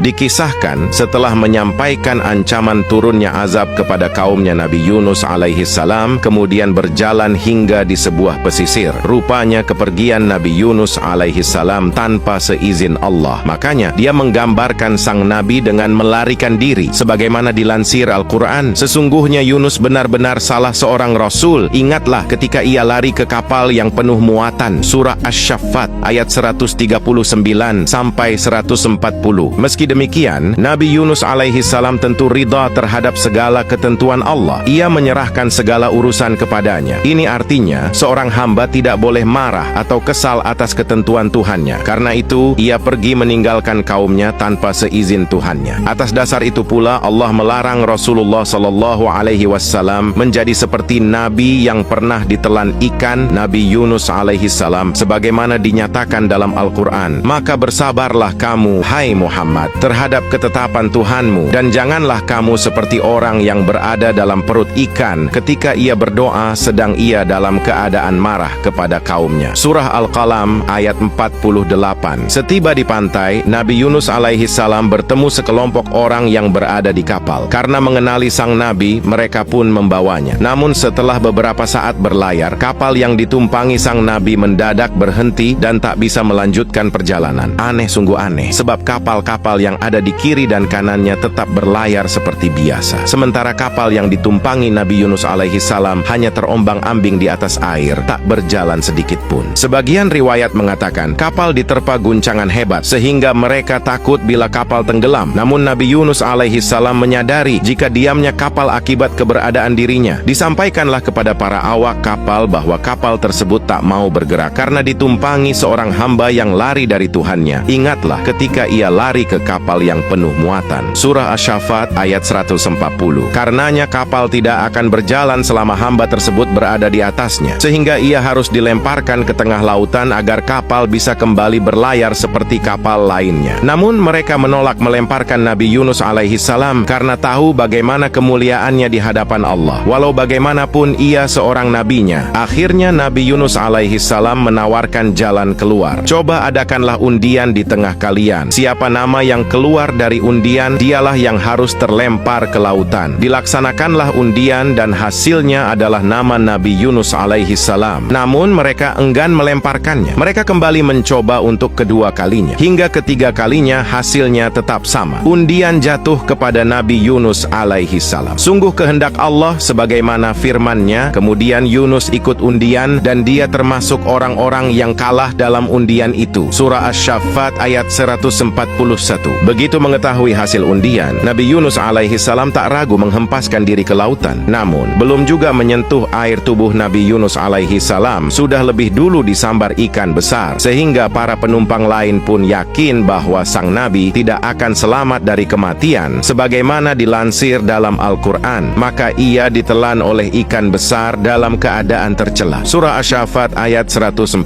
Dikisahkan setelah menyampaikan ancaman turunnya azab kepada kaumnya Nabi Yunus alaihi salam, kemudian berjalan hingga di sebuah pesisir. Rupanya kepergian Nabi Yunus alaihi salam tanpa seizin Allah. Makanya dia menggambarkan sang Nabi dengan melarikan diri. Sebagaimana dilansir Al-Quran, sesungguhnya Yunus benar-benar salah seorang Rasul. Ingatlah ketika ia lari ke kapal yang penuh muatan. Surah Asy-Syaffat ayat 139 sampai 140. Meski demikian, Nabi Yunus alaihi salam tentu ridha terhadap segala ketentuan Allah. Ia menyerahkan segala urusan kepadanya. Ini artinya seorang hamba tidak boleh marah atau kesal atas ketentuan Tuhannya. Karena itu, ia pergi meninggalkan kaumnya tanpa seizin Tuhannya. Atas dasar itu pula Allah melarang Rasulullah sallallahu alaihi wasallam menjadi seperti nabi yang pernah ditelan ikan, Nabi Yunus alaihi salam, sebagaimana dinyatakan dalam Al-Quran. Maka bersabarlah kamu, hai Muhammad, terhadap ketetapan Tuhanmu, dan janganlah kamu seperti orang yang berada dalam perut ikan ketika ia berdoa sedang ia dalam keadaan marah kepada kaumnya. Surah Al-Qalam ayat 48. Setiba di pantai, Nabi Yunus alaihi salam bertemu sekelompok orang yang berada di kapal. Karena mengenali sang Nabi, mereka pun membawanya. Namun setelah beberapa saat berlayar, kapal yang ditumpangi sang Nabi mendadak berhenti dan tak bisa melanjutkan perjalanan. Aneh, sungguh aneh, sebab kapal-kapal yang ada di kiri dan kanannya tetap berlayar seperti biasa. Sementara kapal yang ditumpangi Nabi Yunus alaihi salam hanya terombang-ambing di atas air, tak berjalan sedikit pun. Sebagian riwayat mengatakan kapal diterpa guncangan hebat sehingga mereka takut bila kapal tenggelam. Namun Nabi Yunus alaihi salam menyadari jika diamnya kapal akibat keberadaan dirinya. Disampaikanlah kepada para awak kapal bahwa kapal tersebut tak mau bergerak karena ditumpangi seorang hamba yang lari dari Tuhannya. Ingatlah ketika ia lari ke kapal yang penuh muatan. Surah Asy-Syaffat ayat 140. Karenanya kapal tidak akan berjalan selama hamba tersebut berada di atasnya, sehingga ia harus dilemparkan ke tengah lautan agar kapal bisa kembali berlayar seperti kapal lainnya. Namun mereka menolak melemparkan Nabi Yunus alaihi salam karena tahu bagaimana kemuliaannya di hadapan Allah. Walau bagaimanapun ia seorang nabinya. Akhirnya Nabi Yunus alaihi salam menawarkan jalan keluar. Coba adakanlah undian di tengah kalian. Siapa nama yang keluar dari undian, dialah yang harus terlempar ke lautan. Dilaksanakanlah undian dan hasilnya adalah nama Nabi Yunus alaihi salam. Namun mereka enggan melemparkannya. Mereka kembali mencoba untuk kedua kalinya. Hingga ketiga kalinya hasilnya tetap sama. Undian jatuh kepada Nabi Yunus alaihi salam. Sungguh kehendak Allah sebagaimana firman-Nya. Kemudian Yunus ikut undian dan dia termasuk orang-orang yang kalah dalam undian itu. Surah Asy-Syaffat ayat 141. Begitu mengetahui hasil undian, Nabi Yunus alaihi salam tak ragu menghempaskan diri ke lautan. Namun belum juga menyentuh air, tubuh Nabi Yunus alaihi salam sudah lebih dulu disambar ikan besar, sehingga para penumpang lain pun yakin bahwa sang Nabi tidak akan selamat dari kematian sebagaimana dilansir dalam Al-Quran. Maka ia ditelan oleh ikan besar dalam keadaan tercela. Surah Asy-Syaffat ayat 141.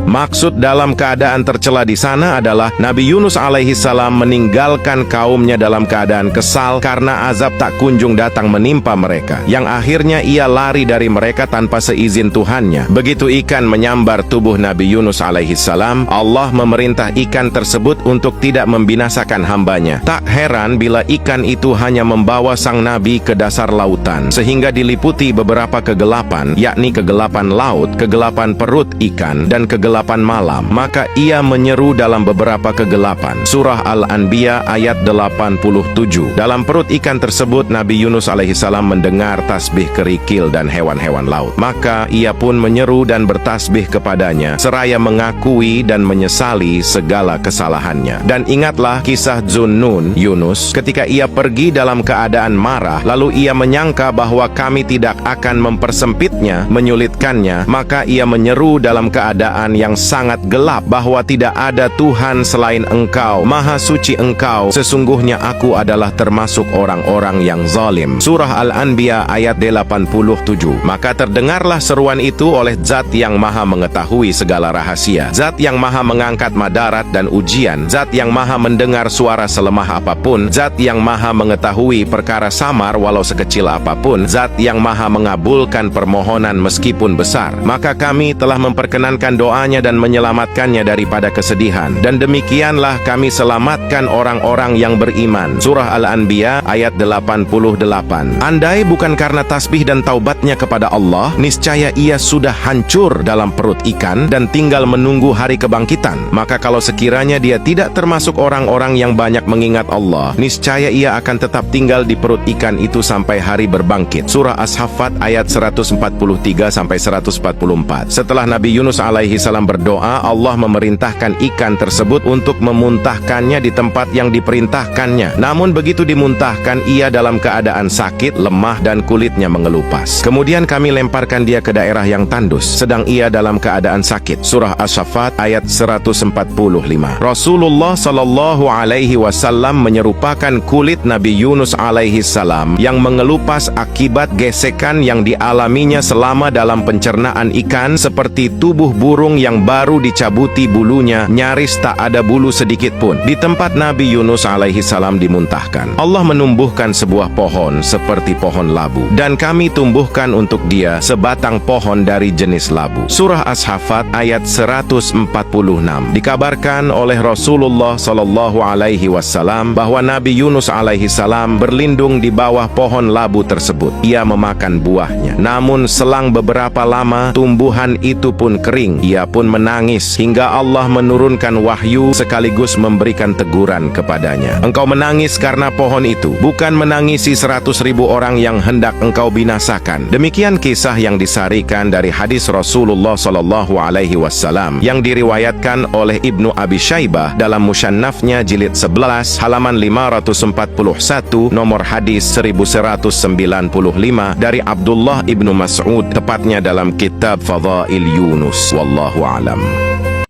Maksud dalam keadaan tercela di sana adalah Nabi Yunus alaihi salam meninggalkan kaumnya dalam keadaan kesal karena azab tak kunjung datang menimpa mereka, yang akhirnya ia lari dari mereka tanpa seizin Tuhannya. Begitu ikan menyambar tubuh Nabi Yunus alaihi salam, Allah memerintah ikan tersebut untuk tidak membinasakan hambanya. Tak heran bila ikan itu hanya membawa sang Nabi ke dasar lautan, sehingga diliputi beberapa kegelapan, yakni kegelapan laut, kegelapan perut ikan, dan kegelapan malam. Maka ia menyeru dalam beberapa kegelapan. Surah Al-Anbiya ayat 87. Dalam perut ikan tersebut Nabi Yunus alaihi salam mendengar tasbih kerikil dan hewan-hewan laut. Maka ia pun menyeru dan bertasbih kepadanya, seraya mengakui dan menyesali segala kesalahannya. Dan ingatlah kisah Zunnun Yunus ketika ia pergi dalam keadaan marah, lalu ia menyangka bahwa kami tidak akan mempersempitnya, menyulitkannya. Maka ia menyeru dalam keadaan yang sangat gelap bahwa tidak ada Tuhan selain Engkau, Maha Suci Engkau, sesungguhnya aku adalah termasuk orang-orang yang zalim. Surah Al-Anbiya ayat 87. Maka terdengarlah seruan itu oleh Zat yang Maha mengetahui segala rahasia, Zat yang Maha mengangkat madarat dan ujian, Zat yang Maha mendengar suara selemah apapun, Zat yang Maha mengetahui perkara samar walau sekecil apapun, Zat yang Maha mengabulkan permohonan meskipun besar. Maka kami telah memperkenankan doanya dan menyelamatkannya daripada kesedihan, dan demikianlah kami selamatkan menyelamatkan orang-orang yang beriman. Surah Al-Anbiya ayat 88. Andai bukan karena tasbih dan taubatnya kepada Allah, niscaya ia sudah hancur dalam perut ikan dan tinggal menunggu hari kebangkitan. Maka kalau sekiranya dia tidak termasuk orang-orang yang banyak mengingat Allah, niscaya ia akan tetap tinggal di perut ikan itu sampai hari berbangkit. Surah As-Saffat ayat 143-144. Setelah Nabi Yunus alaihi salam berdoa, Allah memerintahkan ikan tersebut untuk memuntahkannya di tempat yang diperintahkannya. Namun begitu dimuntahkan, ia dalam keadaan sakit, lemah, dan kulitnya mengelupas. Kemudian kami lemparkan dia ke daerah yang tandus, sedang ia dalam keadaan sakit. Surah As-Saffat ayat 145. Rasulullah sallallahu alaihi wasallam menyerupakan kulit Nabi Yunus alaihi salam yang mengelupas akibat gesekan yang dialaminya selama dalam pencernaan ikan, seperti tubuh burung yang baru dicabuti bulunya, nyaris tak ada bulu sedikit pun. Di tempat Nabi Yunus alaihi salam dimuntahkan, Allah menumbuhkan sebuah pohon seperti pohon labu, dan kami tumbuhkan untuk dia sebatang pohon dari jenis labu. Surah As-Saffat ayat 146. Dikabarkan oleh Rasulullah sallallahu alaihi wasallam bahwa Nabi Yunus alaihi salam berlindung di bawah pohon labu tersebut. Ia memakan buahnya. Namun selang beberapa lama, tumbuhan itu pun kering. Ia pun menangis hingga Allah menurunkan wahyu sekaligus memberikan teguran kepadanya. Engkau menangis karena pohon itu, bukan menangisi 100.000 orang yang hendak engkau binasakan. Demikian kisah yang disarikan dari hadis Rasulullah sallallahu alaihi wasallam yang diriwayatkan oleh Ibnu Abi Syaibah dalam Musannafnya jilid 11 halaman 541, nomor hadis 1195 dari Abdullah ibnu Mas'ud, tepatnya dalam kitab Fadhail Yunus. Wallahu alam.